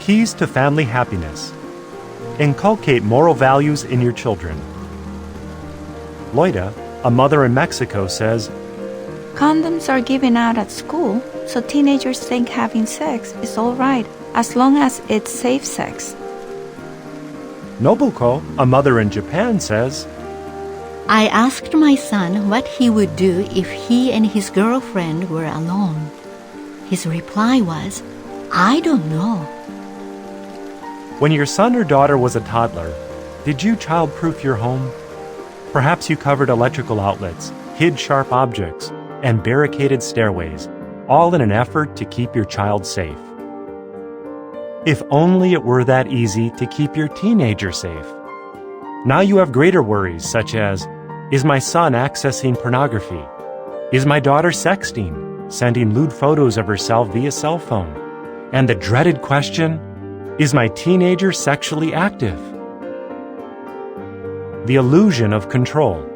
Keys to Family Happiness. Inculcate moral values in your children. Loida, a mother in Mexico, says, Condoms are given out at school, so teenagers think having sex is all right as long as it's safe sex. Nobuko, a mother in Japan, says, I asked my son what he would do if he and his girlfriend were alone. His reply was, I don't know. When your son or daughter was a toddler, did you child-proof your home? Perhaps you covered electrical outlets, hid sharp objects, and barricaded stairways, all in an effort to keep your child safe. If only it were that easy to keep your teenager safe. Now you have greater worries such as, is my son accessing pornography? Is my daughter sexting, sending lewd photos of herself via cell phone? And the dreaded question, is my teenager sexually active? The illusion of control.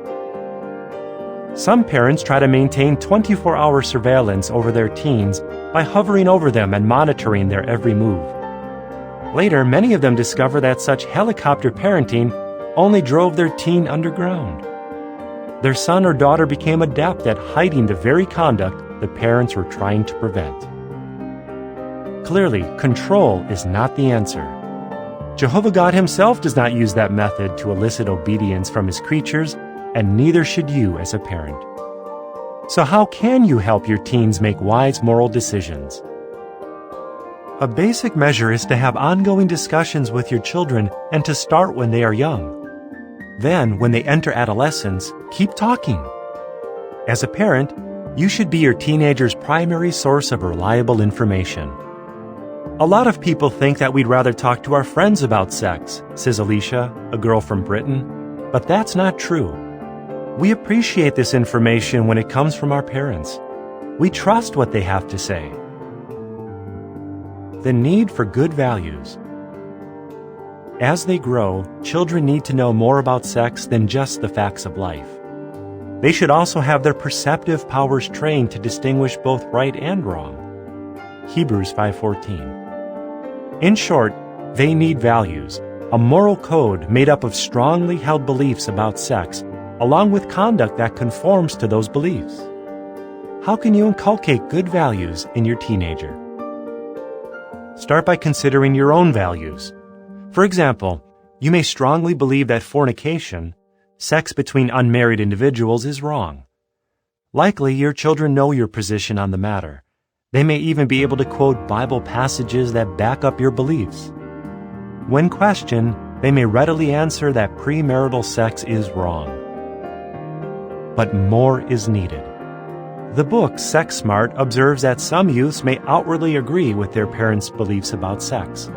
Some parents try to maintain 24-hour surveillance over their teens by hovering over them and monitoring their every move. Later, many of them discover that such helicopter parenting only drove their teen underground. Their son or daughter became adept at hiding the very conduct the parents were trying to prevent. Clearly, control is not the answer. Jehovah God himself does not use that method to elicit obedience from his creatures, and neither should you as a parent. So how can you help your teens make wise moral decisions? A basic measure is to have ongoing discussions with your children and to start when they are young. Then, when they enter adolescence, keep talking. As a parent, you should be your teenager's primary source of reliable information. A lot of people think that we'd rather talk to our friends about sex, says Alicia, a girl from Britain, but that's not true. We appreciate this information when it comes from our parents. We trust what they have to say. The need for good values. As they grow, children need to know more about sex than just the facts of life. They should also have their perceptive powers trained to distinguish both right and wrong. Hebrews 5:14. In short, they need values, a moral code made up of strongly held beliefs about sex, along with conduct that conforms to those beliefs. How can you inculcate good values in your teenager? Start by considering your own values. For example, you may strongly believe that fornication, sex between unmarried individuals, is wrong. Likely, your children know your position on the matter. They may even be able to quote Bible passages that back up your beliefs. When questioned, they may readily answer that premarital sex is wrong. But more is needed. The book Sex Smart observes that some youths may outwardly agree with their parents' beliefs about sex.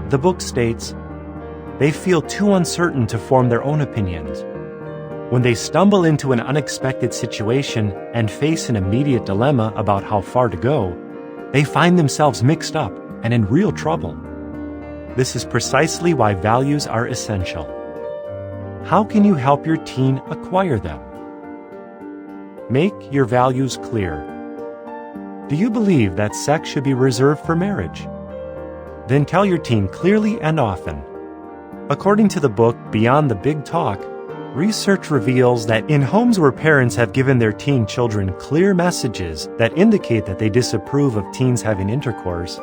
The book states, they feel too uncertain to form their own opinions. When they stumble into an unexpected situation and face an immediate dilemma about how far to go, they find themselves mixed up and in real trouble. This is precisely why values are essential. How can you help your teen acquire them? Make your values clear. Do you believe that sex should be reserved for marriage? Then tell your teen clearly and often. According to the book Beyond the Big Talk, research reveals that in homes where parents have given their teen children clear messages that indicate that they disapprove of teens having intercourse,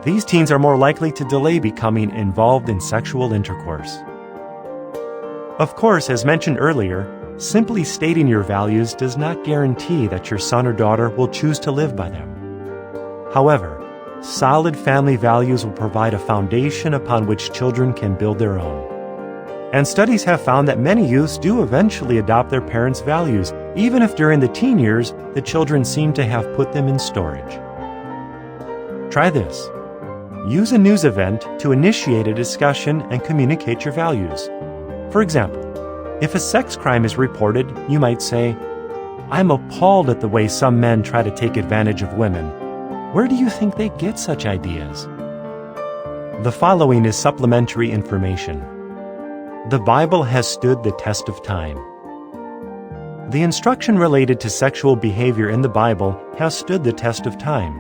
these teens are more likely to delay becoming involved in sexual intercourse. Of course, as mentioned earlier, simply stating your values does not guarantee that your son or daughter will choose to live by them. However, solid family values will provide a foundation upon which children can build their own. And studies have found that many youths do eventually adopt their parents' values, even if during the teen years the children seem to have put them in storage. Try this. Use a news event to initiate a discussion and communicate your values. For example, if a sex crime is reported, you might say, I'm appalled at the way some men try to take advantage of women. Where do you think they get such ideas? The following is supplementary information. The Bible has stood the test of time. The instruction related to sexual behavior in the Bible has stood the test of time.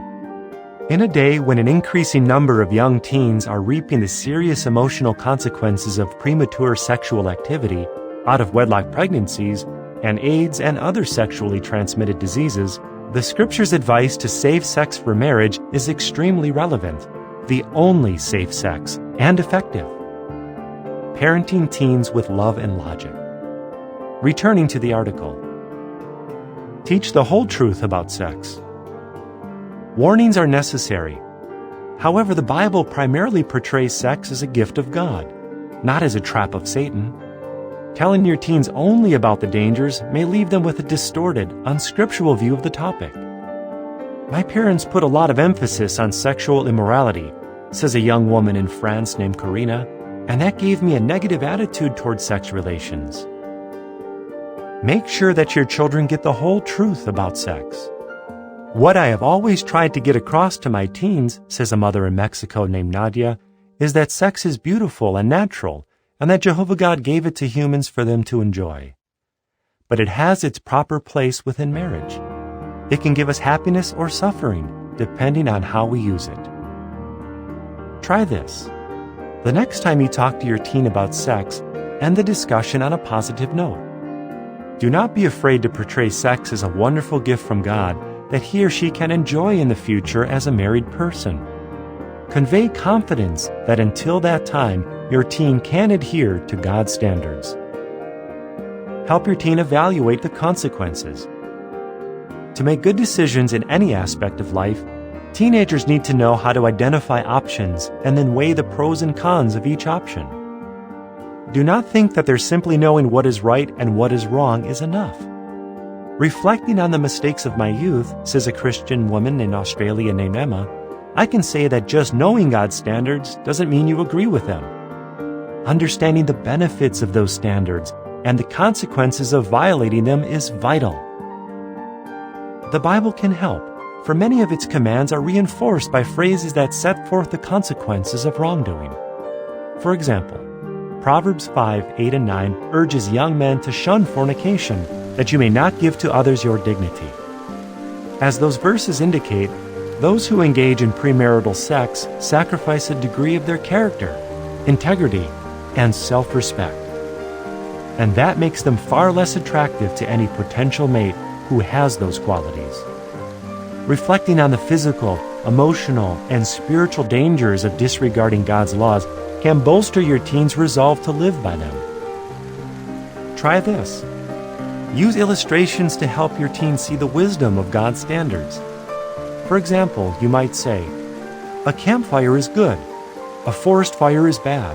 In a day when an increasing number of young teens are reaping the serious emotional consequences of premature sexual activity, out-of-wedlock pregnancies, and AIDS and other sexually transmitted diseases, the Scripture's advice to save sex for marriage is extremely relevant, the only safe sex, and effective. Parenting teens with love and logic. Returning to the article. Teach the whole truth about sex. Warnings are necessary. However, the Bible primarily portrays sex as a gift of God, not as a trap of Satan. Telling your teens only about the dangers may leave them with a distorted, unscriptural view of the topic. My parents put a lot of emphasis on sexual immorality, says a young woman in France named Karina, and that gave me a negative attitude toward sex relations. Make sure that your children get the whole truth about sex. What I have always tried to get across to my teens, says a mother in Mexico named Nadia, is that sex is beautiful and natural, and that Jehovah God gave it to humans for them to enjoy. But it has its proper place within marriage. It can give us happiness or suffering, depending on how we use it. Try this. The next time you talk to your teen about sex, end the discussion on a positive note. Do not be afraid to portray sex as a wonderful gift from God that he or she can enjoy in the future as a married person. Convey confidence that until that time, your teen can adhere to God's standards. Help your teen evaluate the consequences. To make good decisions in any aspect of life, teenagers need to know how to identify options and then weigh the pros and cons of each option. Do not think that their simply knowing what is right and what is wrong is enough. Reflecting on the mistakes of my youth, says a Christian woman in Australia named Emma, I can say that just knowing God's standards doesn't mean you agree with them. Understanding the benefits of those standards and the consequences of violating them is vital. The Bible can help, for many of its commands are reinforced by phrases that set forth the consequences of wrongdoing. For example, Proverbs 5:8 and 9 urges young men to shun fornication, that you may not give to others your dignity. As those verses indicate, those who engage in premarital sex sacrifice a degree of their character, integrity, and self-respect. And that makes them far less attractive to any potential mate who has those qualities. Reflecting on the physical, emotional, and spiritual dangers of disregarding God's laws can bolster your teen's resolve to live by them. Try this. Use illustrations to help your teen see the wisdom of God's standards. For example, you might say, a campfire is good, a forest fire is bad.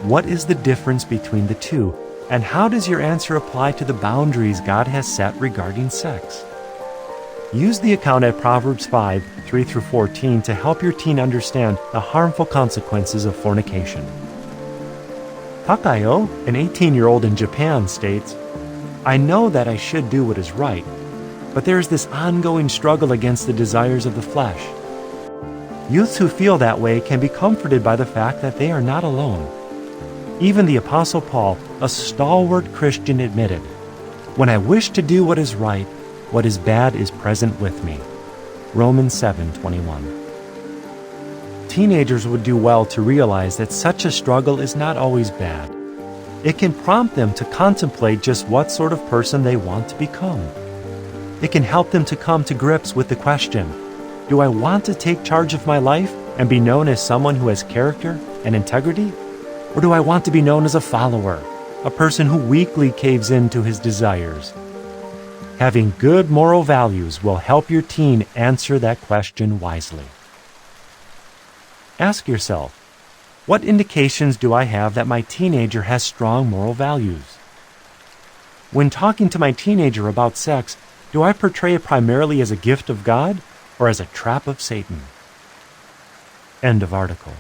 What is the difference between the two, and how does your answer apply to the boundaries God has set regarding sex? Use the account at Proverbs 5:3-14 to help your teen understand the harmful consequences of fornication. Takayo, an 18-year-old in Japan, states, I know that I should do what is right, but there is this ongoing struggle against the desires of the flesh. Youths who feel that way can be comforted by the fact that they are not alone. Even the Apostle Paul, a stalwart Christian, admitted, when I wish to do what is right, what is bad is present with me. Romans 7:21. Teenagers would do well to realize that such a struggle is not always bad. It can prompt them to contemplate just what sort of person they want to become. It can help them to come to grips with the question, do I want to take charge of my life and be known as someone who has character and integrity? Or do I want to be known as a follower, a person who weakly caves in to his desires? Having good moral values will help your teen answer that question wisely. Ask yourself, what indications do I have that my teenager has strong moral values? When talking to my teenager about sex, do I portray it primarily as a gift of God or as a trap of Satan? End of article.